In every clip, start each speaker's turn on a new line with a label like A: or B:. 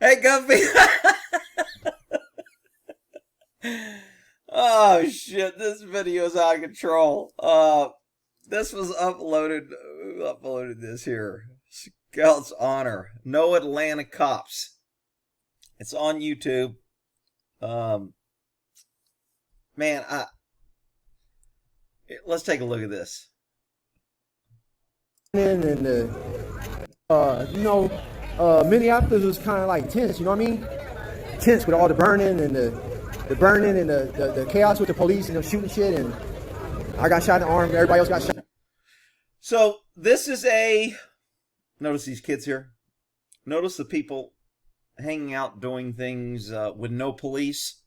A: Hey, Gumpy. Oh shit, this video is out of control. This was uploaded. Who uploaded this here? Scouts Honor. No Atlanta Cops. It's on YouTube. Man, let's take a look at this.
B: And Minneapolis was kind of like tense, you know what I mean? Tense with all the burning and the burning and the chaos with the police and them shooting shit, and I got shot in the arm, everybody else got shot.
A: So this is notice these kids here. Notice the people hanging out doing things with no police.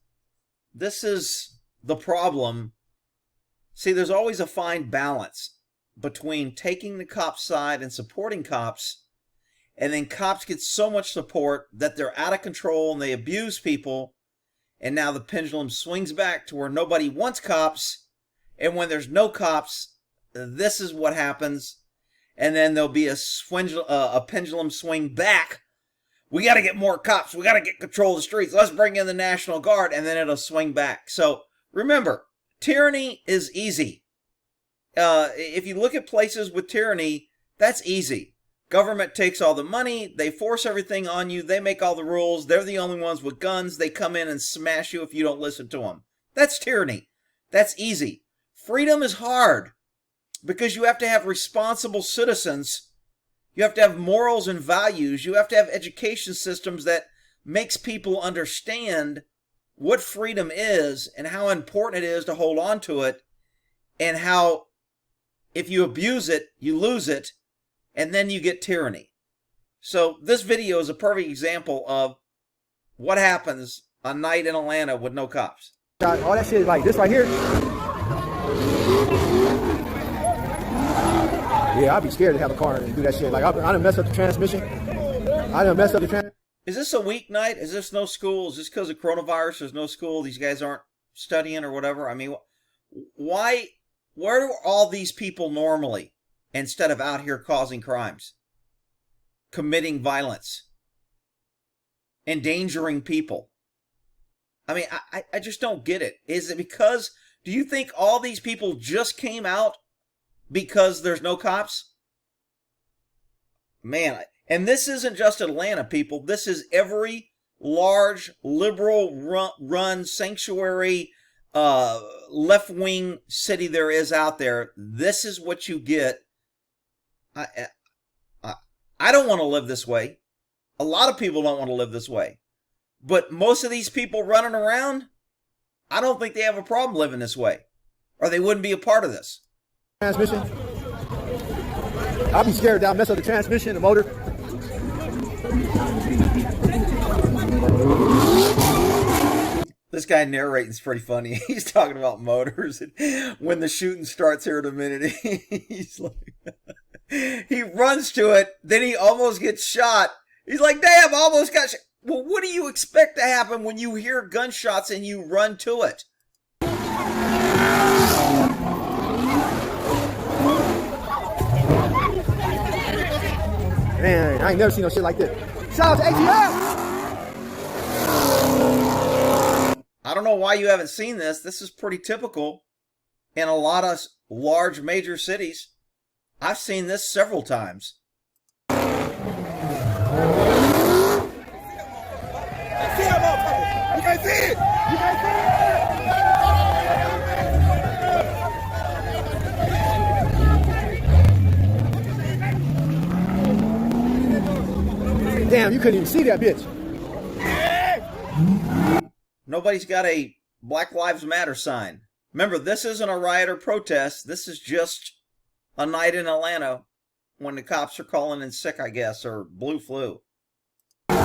A: This is the problem. See, there's always a fine balance between taking the cops' side and supporting cops, and then cops get so much support that they're out of control and they abuse people, and now the pendulum swings back to where nobody wants cops, and when there's no cops, this is what happens, and then there'll be a pendulum swing back. We got to get more cops. We got to get control of the streets. Let's bring in the National Guard, and then it'll swing back. So remember, tyranny is easy. If you look at places with tyranny, that's easy. Government takes all the money. They force everything on you. They make all the rules. They're the only ones with guns. They come in and smash you if you don't listen to them. That's tyranny. That's easy. Freedom is hard because you have to have responsible citizens. You have to have morals and values. You have to have education systems that makes people understand what freedom is and how important it is to hold on to it, and how if you abuse it, you lose it, and then you get tyranny. So this video is a perfect example of what happens a night in Atlanta with no cops.
B: All that shit like this right here. Yeah, I'd be scared to have a car and do that shit. Like, I done messed up the transmission.
A: Is this a weeknight? Is this no school? Is this because of coronavirus? There's no school? These guys aren't studying or whatever? I mean, why? Where are all these people normally instead of out here causing crimes, committing violence, endangering people? I mean, I just don't get it. Is it because, do you think all these people just came out because there's no cops? Man, and this isn't just Atlanta, people. This is every large liberal run sanctuary left-wing city there is out there. This is what you get. I don't want to live this way. A lot of people don't want to live this way. But most of these people running around, I don't think they have a problem living this way, or they wouldn't be a part of this.
B: Transmission. I'd be scared that I mess up the transmission, the motor.
A: This guy narrating is pretty funny. He's talking about motors, and when the shooting starts here in a minute, he's like, he runs to it, then he almost gets shot. He's like, damn, I almost got shot. Well, what do you expect to happen when you hear gunshots and you run to it?
B: Man, I ain't never seen no shit like this. Shout out to ATL!
A: I don't know why you haven't seen this. This is pretty typical in a lot of large major cities. I've seen this several times.
C: You guys see it! You guys see
B: it! Damn, you couldn't even see that bitch.
A: Nobody's got a Black Lives Matter sign. Remember, this isn't a riot or protest. This is just a night in Atlanta when the cops are calling in sick, I guess, or blue flu.
B: Man,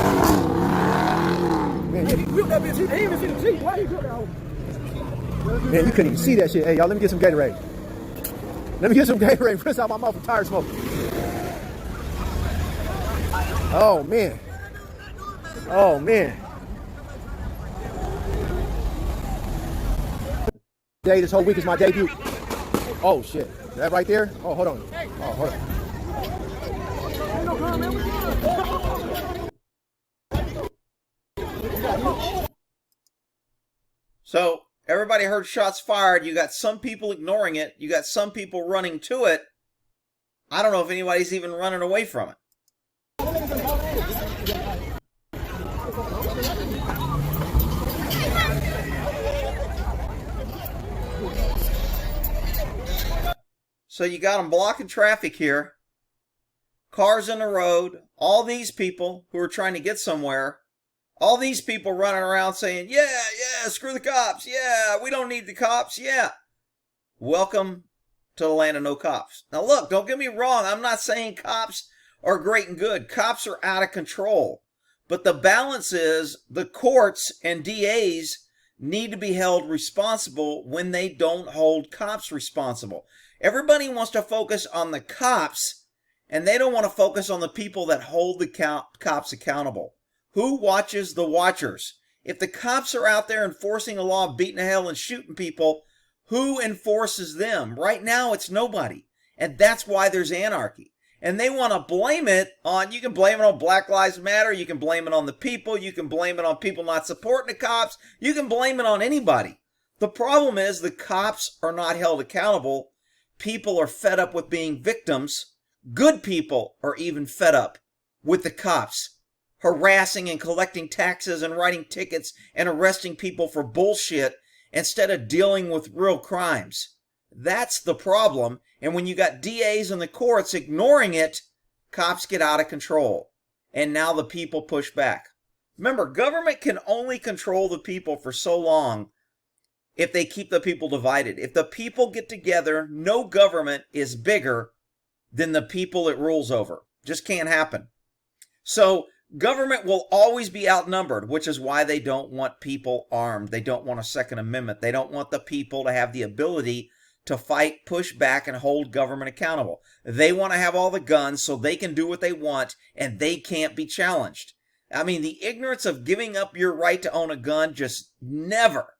B: yeah, he whipped that bitch. He didn't even see the Jeep. Why he whipped that? Man, you couldn't even see that shit. Hey, y'all, let me get some Gatorade. Let me get some Gatorade. Rinse out my mouth from tire smoke. Oh, man. Oh, man. This whole week is my debut. Oh, shit. That right there? Oh, hold on. Oh, hold on.
A: So everybody heard shots fired. You got some people ignoring it. You got some people running to it. I don't know if anybody's even running away from it. So you got them blocking traffic here. Cars in the road. All these people who are trying to get somewhere. All these people running around saying, yeah, screw the cops. Yeah, we don't need the cops. Yeah. Welcome to the land of no cops. Now look, don't get me wrong. I'm not saying cops are great and good. Cops are out of control. But the balance is the courts and DAs need to be held responsible when they don't hold cops responsible. Everybody wants to focus on the cops, and they don't want to focus on the people that hold the cops accountable. Who watches the watchers? If the cops are out there enforcing a law, beating the hell and shooting people, who enforces them? Right now, it's nobody. And that's why there's anarchy. And they want to blame it on, you can blame it on Black Lives Matter, you can blame it on the people, you can blame it on people not supporting the cops, you can blame it on anybody. The problem is the cops are not held accountable. People are fed up with being victims. Good people are even fed up with the cops harassing and collecting taxes and writing tickets and arresting people for bullshit instead of dealing with real crimes. That's the problem. And when you got DAs in the courts ignoring it, cops get out of control. And now the people push back. Remember, government can only control the people for so long if they keep the people divided. If the people get together, no government is bigger than the people it rules over. Just can't happen. So government will always be outnumbered, which is why they don't want people armed. They don't want a Second Amendment. They don't want the people to have the ability to fight, push back, and hold government accountable. They want to have all the guns so they can do what they want, and they can't be challenged. I mean, the ignorance of giving up your right to own a gun just never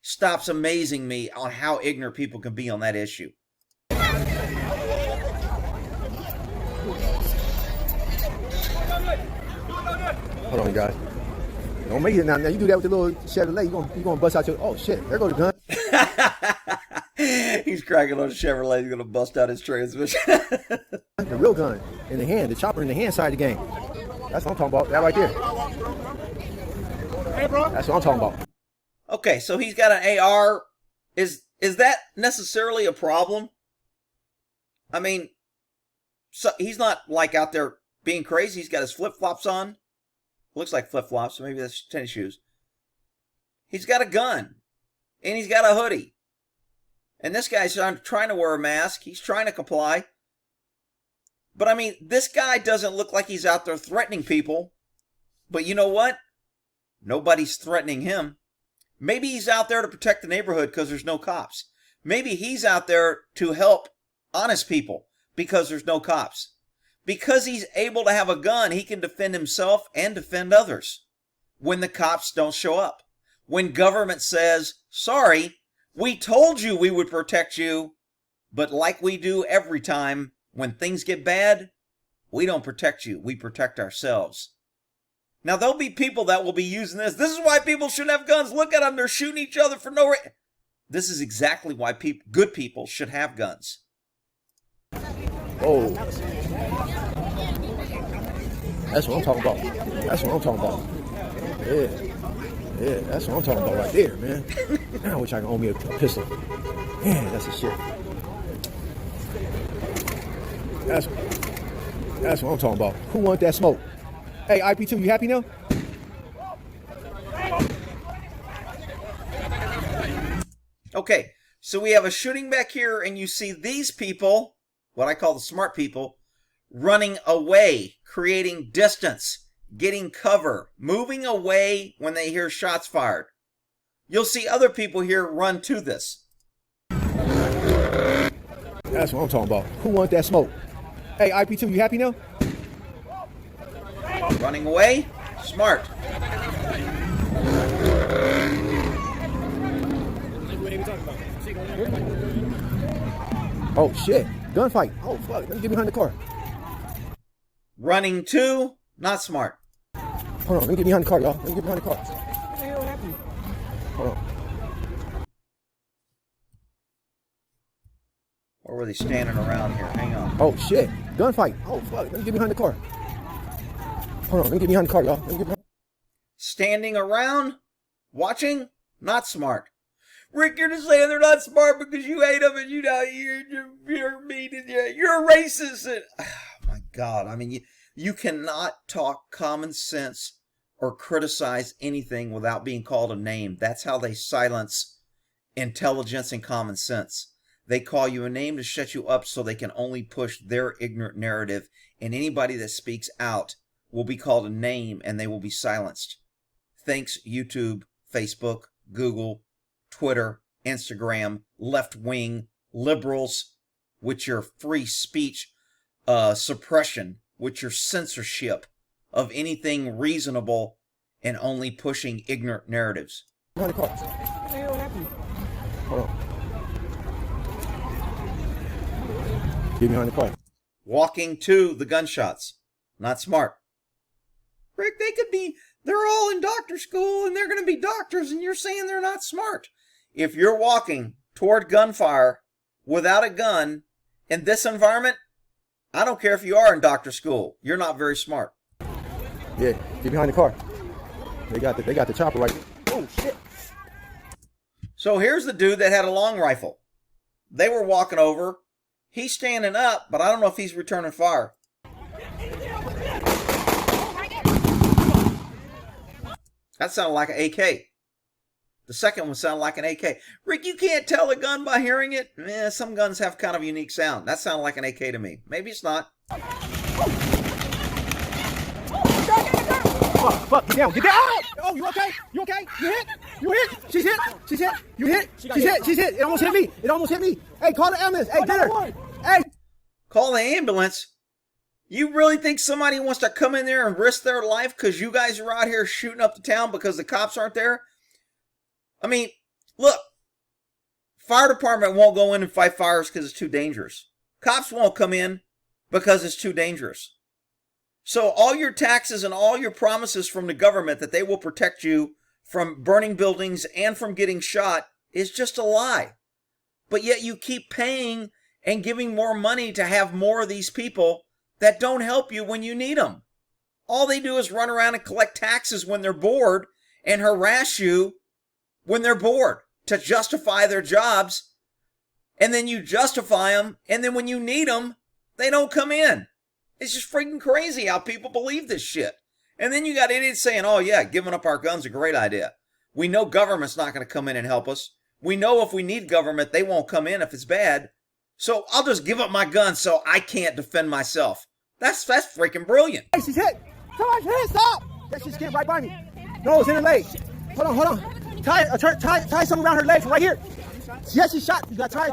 A: stops amazing me on how ignorant people can be on that issue.
B: Hold on, guys. Don't make it now. Now you do that with the little Chevrolet, you're gonna bust out your. Oh shit! There goes the gun.
A: He's cracking on a Chevrolet. He's gonna bust out his transmission.
B: The real gun in the hand, the chopper in the hand side of the game. That's what I'm talking about. That right there.
C: Hey, bro.
B: That's what I'm talking about.
A: Okay, so he's got an AR. Is that necessarily a problem? I mean, so he's not like out there being crazy. He's got his flip-flops on. Looks like flip-flops, so maybe that's tennis shoes. He's got a gun. And he's got a hoodie. And this guy's trying to wear a mask. He's trying to comply. But I mean, this guy doesn't look like he's out there threatening people. But you know what? Nobody's threatening him. Maybe he's out there to protect the neighborhood because there's no cops. Maybe he's out there to help honest people because there's no cops. Because he's able to have a gun, he can defend himself and defend others when the cops don't show up. When government says, sorry, we told you we would protect you, but like we do every time, when things get bad, we don't protect you, we protect ourselves. Now, there'll be people that will be using this. This is why people shouldn't have guns. Look at them, they're shooting each other for no reason. This is exactly why good people should have guns.
B: Oh. That's what I'm talking about. That's what I'm talking about. Yeah, that's what I'm talking about right there, man. I wish I could own me a pistol. Man, that's the shit. That's what I'm talking about. Who want that smoke? Hey, IP2, you happy now?
A: Okay, so we have a shooting back here, and you see these people, what I call the smart people, running away, creating distance, getting cover, moving away when they hear shots fired. You'll see other people here run to this.
B: That's what I'm talking about. Who want that smoke? Hey, IP2, you happy now?
A: Running away, smart.
B: Oh shit, gunfight. Oh fuck, let me get behind the car.
A: Running to, not smart.
B: Hold on, let me get behind the car, y'all. Let me get behind the car. Hold on.
A: Or were they standing around here? Hang on.
B: Oh shit! Gunfight! Oh fuck! Let me get behind the car. Hold on, let me get behind the car, y'all. Let me get behind.
A: Standing around? Watching? Not smart. Rick, you're just saying they're not smart because you hate them and you're mean and you're a racist. And, oh my God. I mean, you cannot talk common sense or criticize anything without being called a name. That's how they silence intelligence and common sense. They call you a name to shut you up so they can only push their ignorant narrative, and anybody that speaks out will be called a name and they will be silenced. Thanks, YouTube, Facebook, Google, Twitter, Instagram, left-wing liberals, with your free speech suppression, with your censorship of anything reasonable and only pushing ignorant narratives.
B: Behind the car. Hold on. Get behind the car.
A: Walking to the gunshots. Not smart. Rick, they're all in doctor school and they're going to be doctors and you're saying they're not smart. If you're walking toward gunfire without a gun in this environment, I don't care if you are in doctor school. You're not very smart.
B: Yeah, get behind the car. They got the chopper right there. Oh shit!
A: So here's the dude that had a long rifle. They were walking over. He's standing up, but I don't know if he's returning fire. That sounded like an AK. The second one sounded like an AK. Rick, you can't tell a gun by hearing it. Some guns have kind of a unique sound. That sounded like an AK to me. Maybe it's not.
B: Fuck, get down, get down! Oh, you okay? You okay? You hit? You hit? She's hit? She's hit? You hit? She's hit? She's hit? It almost hit me. It almost hit me. Hey, call the ambulance. Hey, get her. Hey!
A: Call the ambulance? You really think somebody wants to come in there and risk their life because you guys are out here shooting up the town because the cops aren't there? I mean, look, fire department won't go in and fight fires because it's too dangerous. Cops won't come in because it's too dangerous. So all your taxes and all your promises from the government that they will protect you from burning buildings and from getting shot is just a lie. But yet you keep paying and giving more money to have more of these people that don't help you when you need them. All they do is run around and collect taxes when they're bored and harass you when they're bored to justify their jobs. And then you justify them, and then when you need them, they don't come in. It's just freaking crazy how people believe this shit. And then you got idiots saying, oh yeah, giving up our guns is a great idea. We know government's not going to come in and help us. We know if we need government, they won't come in if it's bad. So I'll just give up my gun so I can't defend myself. That's freaking brilliant.
B: Hey, she's hit. Come on, stop. That shit's getting right by me. No, it's in her leg. Hold on. Tie something around her legs right here. Yes, she's shot. You got tied.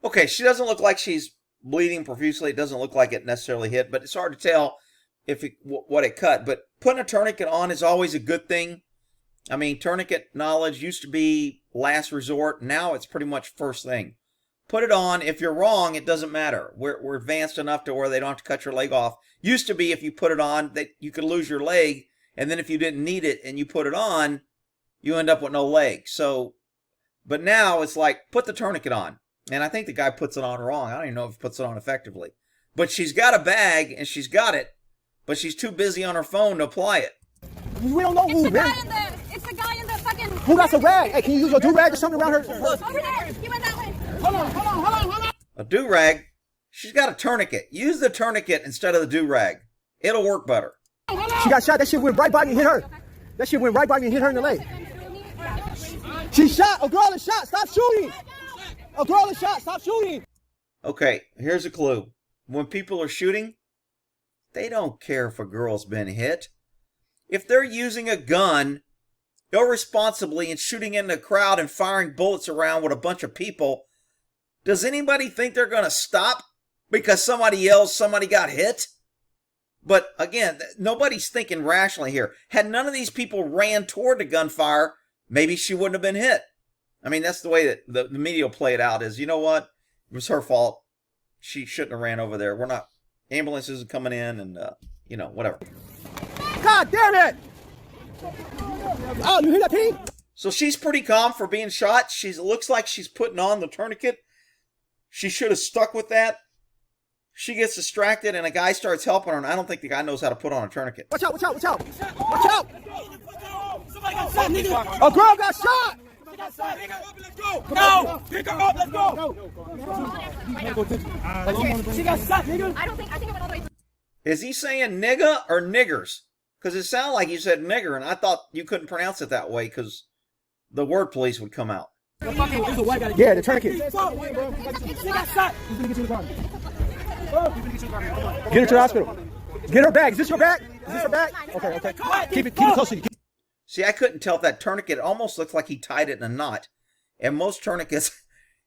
A: Okay, she doesn't look like she's bleeding profusely. It doesn't look like it necessarily hit, but it's hard to tell what it cut. But putting a tourniquet on is always a good thing. I mean, tourniquet knowledge used to be last resort. Now it's pretty much first thing. Put it on. If you're wrong, it doesn't matter. We're advanced enough to where they don't have to cut your leg off. Used to be if you put it on, that you could lose your leg, and then if you didn't need it and you put it on, you end up with no leg. So, but now it's like, put the tourniquet on. And I think the guy puts it on wrong. I don't even know if he puts it on effectively. But she's got a bag, and she's got it, but she's too busy on her phone to apply it.
B: We don't know who, man.
C: It's the guy in the fucking...
B: Who got the rag? Hey, can you use your do-rag or something around her?
C: Over there. He went that way.
B: Hold on.
A: A do-rag? She's got a tourniquet. Use the tourniquet instead of the do-rag. It'll work better.
B: She got shot. That shit went right by me and hit her. That shit went right by me and hit her in the leg. She's shot. A girl is shot. Stop shooting. A girl is shot. Stop shooting.
A: Okay, here's a clue. When people are shooting, they don't care if a girl's been hit. If they're using a gun irresponsibly and shooting into a crowd and firing bullets around with a bunch of people, does anybody think they're going to stop because somebody yells somebody got hit? But again, nobody's thinking rationally here. Had none of these people ran toward the gunfire, maybe she wouldn't have been hit. I mean, that's the way that the media will play it out is, you know what? It was her fault. She shouldn't have ran over there. We're not, ambulances are coming in and, whatever.
B: God damn it! Oh, you hear that ping?
A: So she's pretty calm for being shot. Looks like she's putting on the tourniquet. She should have stuck with that. She gets distracted, and a guy starts helping her, and I don't think the guy knows how to put on a tourniquet.
B: Watch out, watch out, watch out. Watch out. A girl got shot.
D: No! Pick her up, let's go! She got shot, nigga!
C: I think it went all the way.
A: Is he saying nigga or niggers? Because it sounded like you said nigger, and I thought you couldn't pronounce it that way because the word police would come out.
B: Yeah, the tourniquet.
D: She got shot!
B: Get her to the hospital. Get her bag. Is this your bag? Is this your bag? Okay, okay. Keep it close to you.
A: See, I couldn't tell if that tourniquet almost looks like he tied it in a knot. And most tourniquets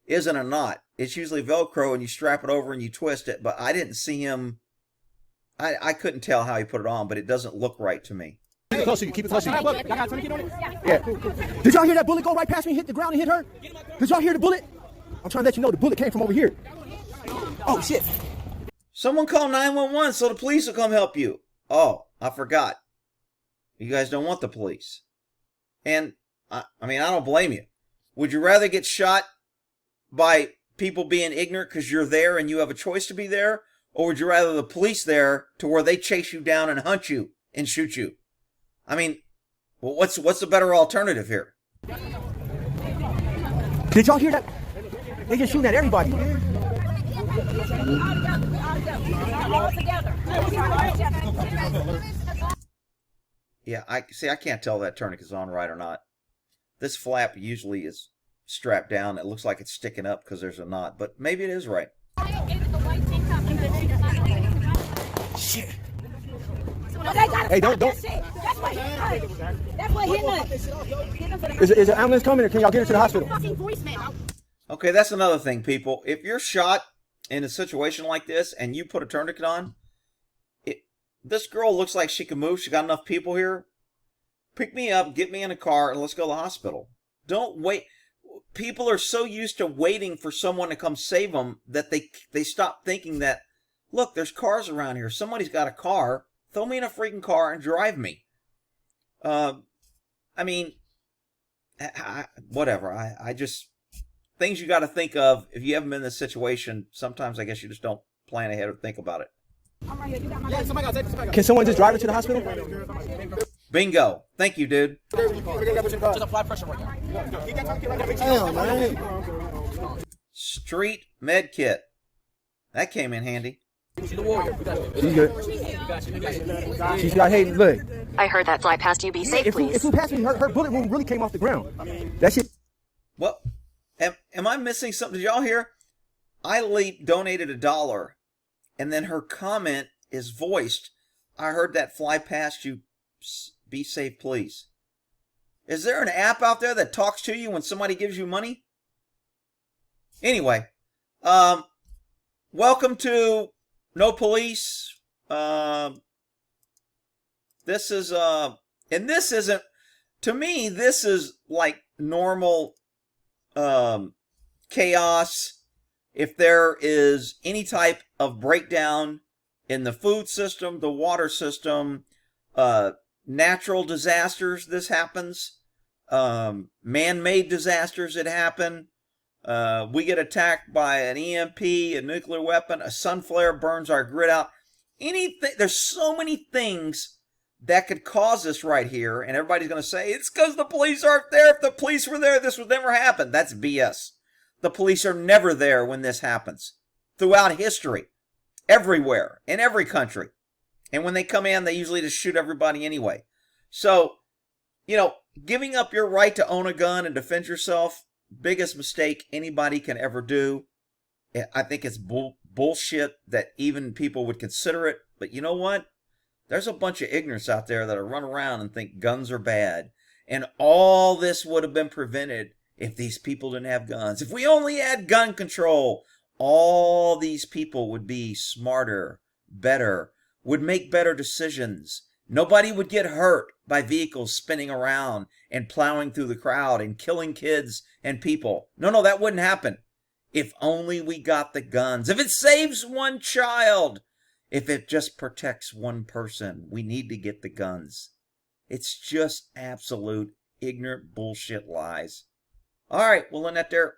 A: isn't a knot. It's usually Velcro and you strap it over and you twist it. But I didn't see him. I couldn't tell how he put it on, but it doesn't look right to me.
B: Keep it close to you. Keep it close to you. Yeah. Did y'all hear that bullet go right past me, hit the ground and hit her? Did y'all hear the bullet? I'm trying to let you know the bullet came from over here. Oh, shit.
A: Someone call 911 so the police will come help you. Oh, I forgot. You guys don't want the police. And, I mean, I don't blame you. Would you rather get shot by people being ignorant because you're there and you have a choice to be there? Or would you rather the police there to where they chase you down and hunt you and shoot you? I mean, well, what's the better alternative here?
B: Did y'all hear that? They just shooting at everybody.
A: Yeah, I can't tell that tourniquet is on right or not. This flap usually is strapped down. It looks like it's sticking up because there's a knot, but maybe it is right.
B: Shit.
C: Hey,
B: don't.
C: That's what hit us.
B: Is an ambulance coming or can y'all get her to the hospital?
A: Okay, that's another thing, people. If you're shot in a situation like this and you put a tourniquet on, this girl looks like she can move. She got enough people here. Pick me up, get me in a car, and let's go to the hospital. Don't wait. People are so used to waiting for someone to come save them that they stop thinking that, look, there's cars around here. Somebody's got a car. Throw me in a freaking car and drive me. I mean, whatever. I just, things you got to think of if you haven't been in this situation. Sometimes I guess you just don't plan ahead or think about it.
B: Can someone just drive her to the hospital?
A: Bingo. Thank you, dude.
D: Just apply pressure right now.
A: Street med kit. That came in handy.
D: She's a warrior.
B: She's good. She's got, hey, look.
E: I heard that fly past you. Be safe, please.
B: If we passed me, her bullet wound really came off the ground. That shit.
A: What? Am I missing something? Did y'all hear? iLeap donated $1, and then her comment is voiced. I heard that fly past you. Be safe, please. Is there an app out there that talks to you when somebody gives you money? Anyway, welcome to No Police. This is, and this isn't, to me, this is like normal chaos. If there is any type of breakdown in the food system, the water system, natural disasters, this happens. Man-made disasters that happen. We get attacked by an EMP, a nuclear weapon, a sun flare burns our grid out. Anything, there's so many things that could cause this right here, and everybody's going to say, it's because the police aren't there. If the police were there, this would never happen. That's BS. The police are never there when this happens. Throughout history. Everywhere. In every country. And when they come in, they usually just shoot everybody anyway. So, you know, giving up your right to own a gun and defend yourself, biggest mistake anybody can ever do. I think it's bullshit that even people would consider it. But you know what? There's a bunch of ignorance out there that run around and think guns are bad. And all this would have been prevented if these people didn't have guns. If we only had gun control, all these people would be smarter, better, would make better decisions. Nobody would get hurt by vehicles spinning around and plowing through the crowd and killing kids and people. No, that wouldn't happen. If only we got the guns. If it saves one child. If it just protects one person. We need to get the guns. It's just absolute ignorant bullshit lies. All right, we'll end that there.